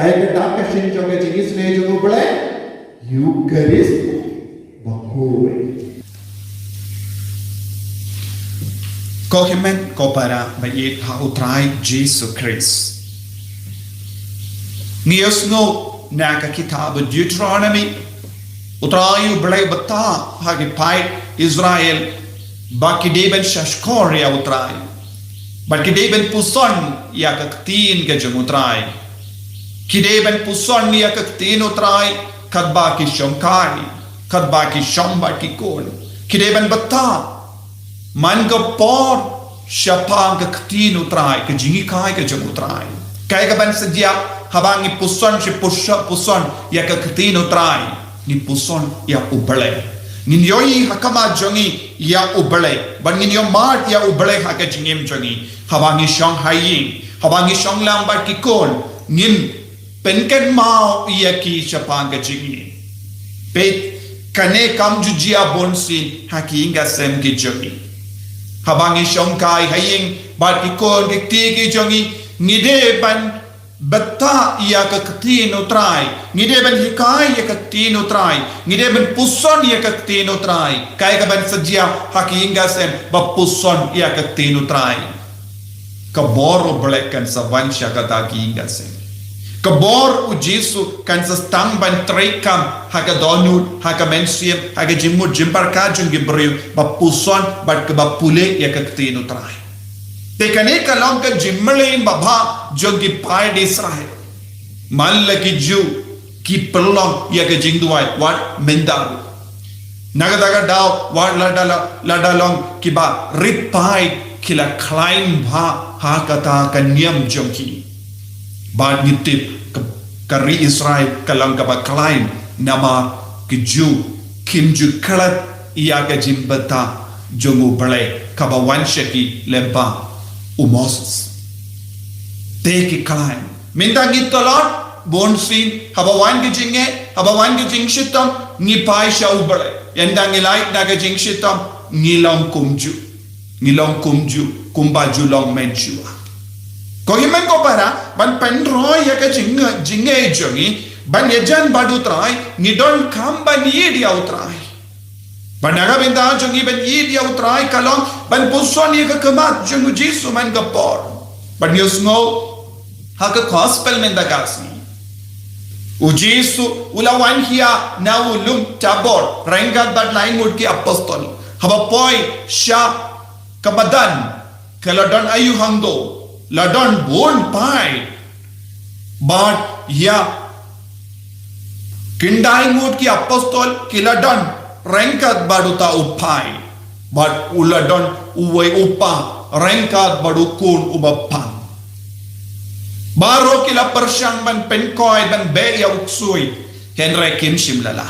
kaya ka shin joge jingis ne jogo bole Eucharist bakoy. Ko himen ko para bayit ha utray Jesus Christ. Ngiyos no na ka kitab Deuteronomy utray blay bata hagi pai Israel bakideben shashkor ya utray bakideben puson ya kaktin ka jung utray kideben puson ya kaktin utray kadba ki shomkai kadba ki shomba ki kon kideben bata man ka por siapa ka kaktin utray ka jingi kai ka jung utray kaya ka ban sedia habangi puson si puson ya ka kaktin utray ni puson ya ubale Ninyoyi hakama jongi ya ubale ban ninyo mart ya ubale haka jingim jongi hawangi shong hayin hawangi shong lambar kikon nin penken mau ya ki chapanga jingi pe kane kam jujia bonsin haki inga sem ki jongi hawangi shong kai hayin bar kikon ki ki jongi nide ban Bata ia ka katino try. Ngide ban hikai ia ka katino try. Ngide ban puson ia ka katino try. Kaya ka ban sadya haki inga sem ba puson ia ka katino try. Kabor blek kan sa vansha ka taki inga sem. Kabor u Jesu kan sa stamban trekam haka donut haka mensiem haka jimut jimbar kajung gibriu ba puson ba ka ba pule ia ka katino try. Tekane kalong ka jimmelin baba jogi pai Israel man lagi ju ki pelong ya ka jingduai wat mendaru nagadaga daw wat ladalong ki ba ripai kila climb ha kata kanyam jogi ba nitip kari Israel kalong ka ba climb nama ki ju kim ju kalat ya ka jimbata jongu bale ka ba wanshaki lempa Moses take climb minta gitolot bonsin habawan gijinge habawan gijing shitam ni pai shaubale yanda ngilai naga jing shitam ngilong kumju kumbaju long menjua ko himen ko para ban penro ya ka jinge jongi ban yejan badu trai ni don kamba ni dia utrai Banaga binta jongi ben dia utrai kalong ban puson ye ka kemat jongu Jesu man gapor. Ban yusngo haka gospel men da gasni. U Jesu ulawan hiya na ulum tabor rengat bad lain mud ki apostol. Haba poi sha kabadan kaladon ayu hangdo ladon bon pai. But ya kindai mud ki apostol kiladon Rengkat baduta upai, but uladon uway upa, rengkat badukun ubapang. Baro kila persyang ban penkoy ban beya uksui, henre kim simlala.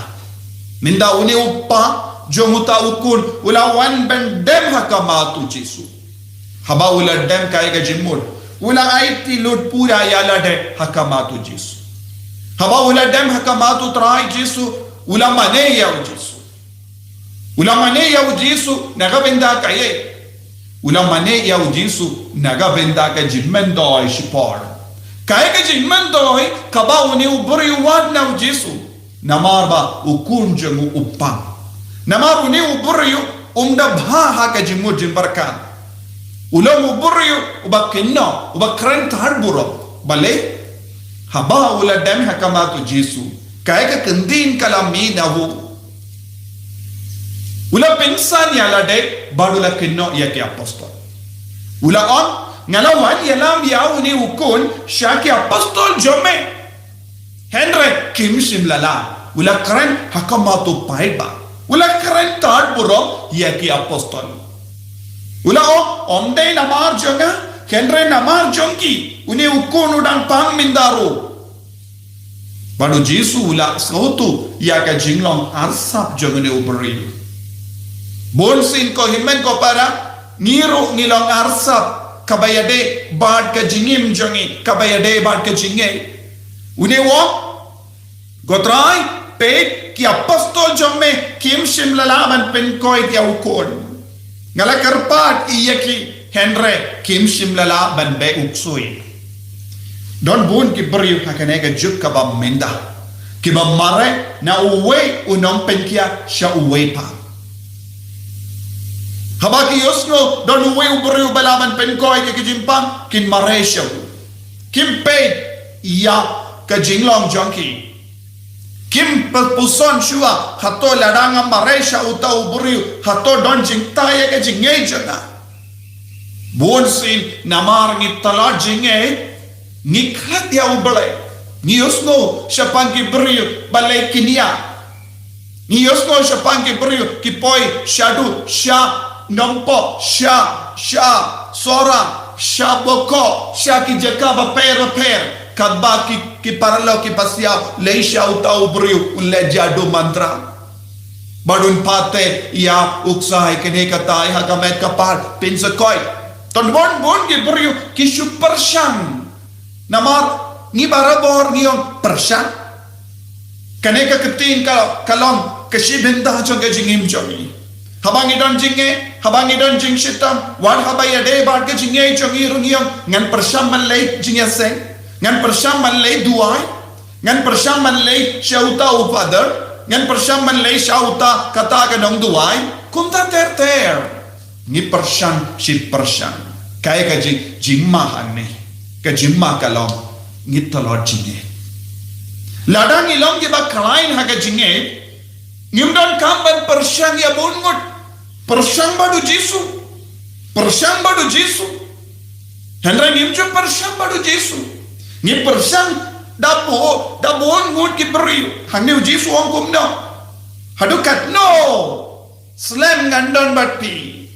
Minda uni upa, jomuta ukun, ulawan ban dem hakamatu Jesu. Haba ula dem kaya gajimur, ula aiti lud pura yala de hakamatu Jesu. Haba ula dem hakamatu trai Jesu, ula mane ya Jesu. Ulamane ya Jesu nagabenda kaye ulamane ya Jesu nagabenda ka jimendo shipor kaye ka jimendo kaba uni uburi wad na Jesu namarba ukunje mu upang namar uni uburi umda bha ka jimu jimbarkan ulam uburi ubakinno ubakran harburo bale haba ula dem hakamatu Jesu kaye ka kendin kalami nahu Ula pensan yala de badula kinno ya ki apostol. Ula on ngalawan yalam ya uni ukun syaki apostol jome. Henry kim simlala. Ula keren hakamatu paiba. Ula keren tad buro ya ki apostol. Ula omde namar jonga Henry namar jongi uni ukun udang pang mindaru. Badu Jesu ula sautu ya ka jinglong arsap jongene uberi. Bonsin ko himen ko para ngiru ngilong arsap kabayade bad ka jingim jongi kabayade bad ka jinge une wo gotrai pe ki apostol jomme kim simlalaman pen koy ti ukon ngala karpat iya ki henre kim simlala ban be uksui Don bun ki beriu hakanega juk ka ba menda. Ki ba mare na uwe unong penkia sya uwe pa. Habaki yosno don uwe uberiu balaman penkoy ke jimpang kin mare sya. Kim pe ya ka jinglong jongki. Kim puson shua hato ladanga mare sya uta uberiu hato don jingtaya ke jingay jana. Bun sin namar ngi tala jingay ni khat ya ubale ni yosno siapang ki beriu balai kinia ni yosno siapang ki beriu ki poi shadu sha nampo sha sora sha boko sha ki jaka ba per kadba ki paralo ki pasia leisha utau beriu ulle jadu mantra badun pate ya uksai kene katai hagamet kapal pinsakoi ton bon ki beriu ki super shang namar ni barabor ni on persang kaneka ketin kalom keshibenta chong jingim chomi habangi don jing shitam wan habaya de bar ke jingai chongi rungiong ngan persam man lei jingya seng ngan persam man lei duai ngan persam man lei shauta upadar ngan persam man lei shauta kata ka dong duai kumta ter ni persam shit persam kaya ka jingma hanne ka jimma kalom ngitalot jinge ladang ilong ki ba kalain ha ka jinge ngimdan kamban persang ya bungut persang badu jisu hendra ngimju persang badu jisu ngi persang dabo ngut ki beri hangni jisu ong kumno hadukat no slam ngandon bati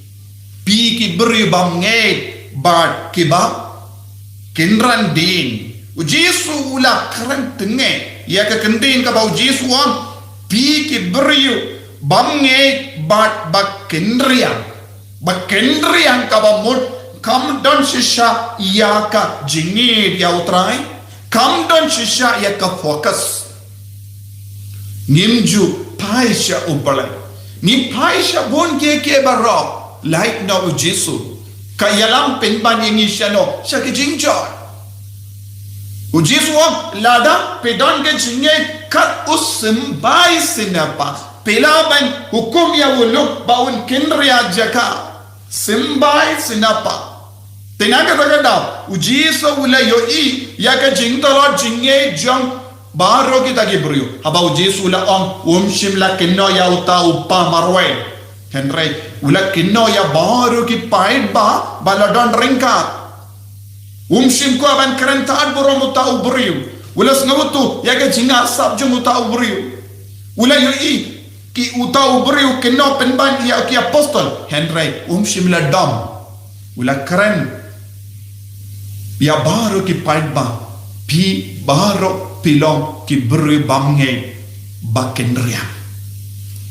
pi ki beri bam nge bat ki ba Kinran din ujisu ula karan tenge ya ka kendin ka bau jisu am pi ki beriu bamnge bat bakendriang ka ba mut kam don shisha ya ka jingir ya utrai kam don shisha ya ka focus nimju paisha ubale ni paisha bon ke baro like no ujisu kayalam penban yang isyano siya ke jingjoy ujisu lada pedan ke jingay kat usimbai sinapa pelaban hukum ya uluk baun kinriya jaka simbai sinapa tenaga tagada ujisu ula yoi ya ke jingtalo jingay jang baro kita gibriyo haba ujisu ula shimla kinno ya uta upa marwe Henry ula kinno ya baru ki paid ba baladon ringkat shim ko aban kerentad boro muta ubriu ula sngutu ya ke jinga sabju muta ubriu ula yoi ki uta ubriu kinno penban ya ki apostol Henry shim la dam ula keren ya baru ki paid ba pi baru pilong ki bru bamnge bakendria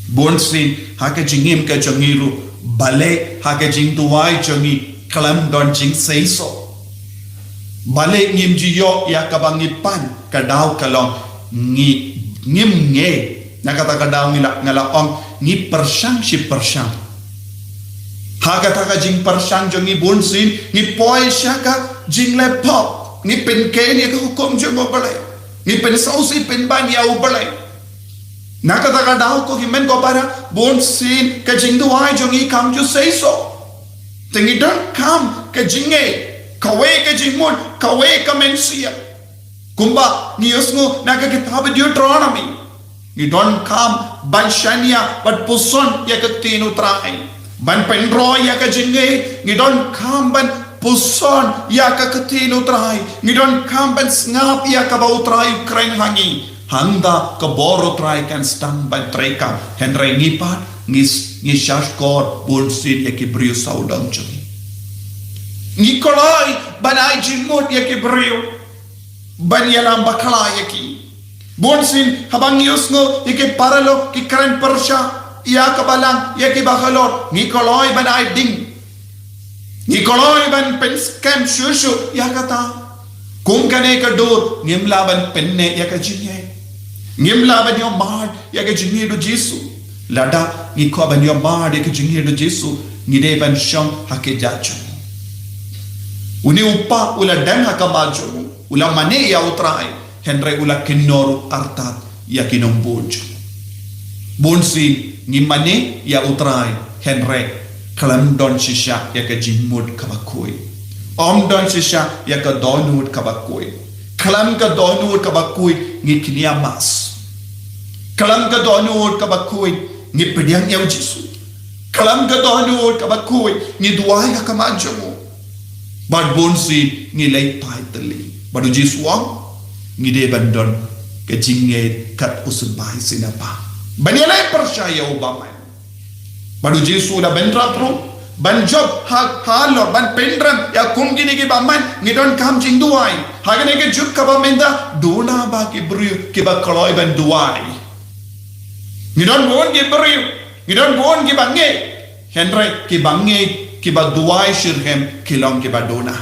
Bonsin haka jingim ka jangiru bale haka jing tuwai jangi kalam don jing seiso bale ngim jiyo ya kabangipan kadaw kalong ngim nge nakata kadaw ngala ong ni persang si persang haka taka jing persang jangi bonsin ni poi shaka jing lepop ni penke ni ka hukum jango bale ni pensausi penban ya ubale nakata daw ko himen ko para bon sin ka jingdu ai jongi kam ju say so tingi don kam ka jinge kawe ka jingmon kawe ka mensia kumba ni yosno naka kitab Deuteronomy ni don kam ban shania but puson ya ka tinu trai ban penro ya ka jinge ni don kam ban puson ya ka tinu trai ni don kam ban snap ya ka bau trai ukrain hangi handa ka boro try kan stand by treka henry ngipat ni shashkor bolsin ya kibriyo saudang chumi Nikolai banai jimot ya kibriyo ban yalam bakala ya ki bonsin habang yusno ya paralo ki kran persha ya kabalang ya ki bakalor Nikolai banai ding Nikolai ban pen scam shushu ya kata kung kane ka dur ngimlaban penne ya ka jinye ngimla banyo mad ya ke jingi do Jesu lada ni ko banyo mad ya ke jingi do Jesu ni de ban sham hake jachu uni upa ula dan haka majo ula mane ya utrai henry ula kinoru artat ya kinombojo bonsi ni mane ya utrai henry kalam don shisha ya ka jimud kabakoi om don shisha ya ka donut kabakoi kalam ka donut kabakoi ni kiniamas kalam ka donut kabakoi ni pediang ya jisu kalam ka donut kabakoi ni duai ka kamajamu bad bonsi ni lay paitali badu jisu ni de bandon ke jinge kat usbai sinapa banyalai percaya ubamai badu jisu da bendra pro ban job halo ban pendram ya kungini ki baman ni don kam jing duai hagane ke juk ka bamenda dona ba ki bru ki ba kaloi ban duai ni don bon ki bru ni don bon ki bange henry ki bange ki ba duai shirhem kilong ki ba dona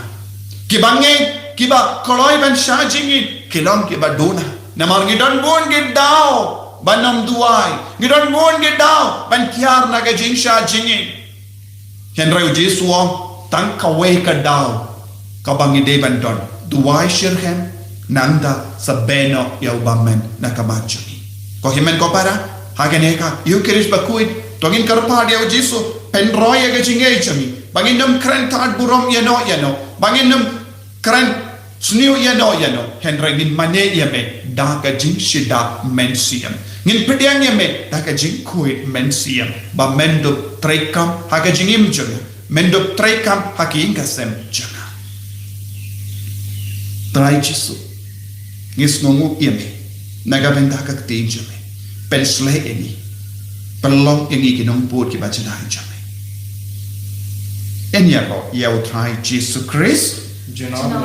ki bange ki ba kaloi ban shajingi kilong ki ba dona namar ni don bon ki dao banam duai ni don bon ki dao ban kiar na ga jing shajingi henry jesu tang kawe ka dao ka bangi de ban don duai shirhem nanda sabeno ya ubamen na kamachuni ko himen ko para hagane ka eucharist bakuit tongin karpa dia jesu penroya ga jingai chami banginum kran tad burom yano banginum kran sniu yano henry ngin mane yame da ka jing shida mensiam ngin pediang yame da ka jing kuit mensiam ba mendo trekam haga jingim janga mendo trekam haki ingasem janga trai jisu ngis ngongu yame naga benda ka tejame pensle ini pelong ini kinong put ki bachana jame Enya ko yau try Jesus Christ. Jangan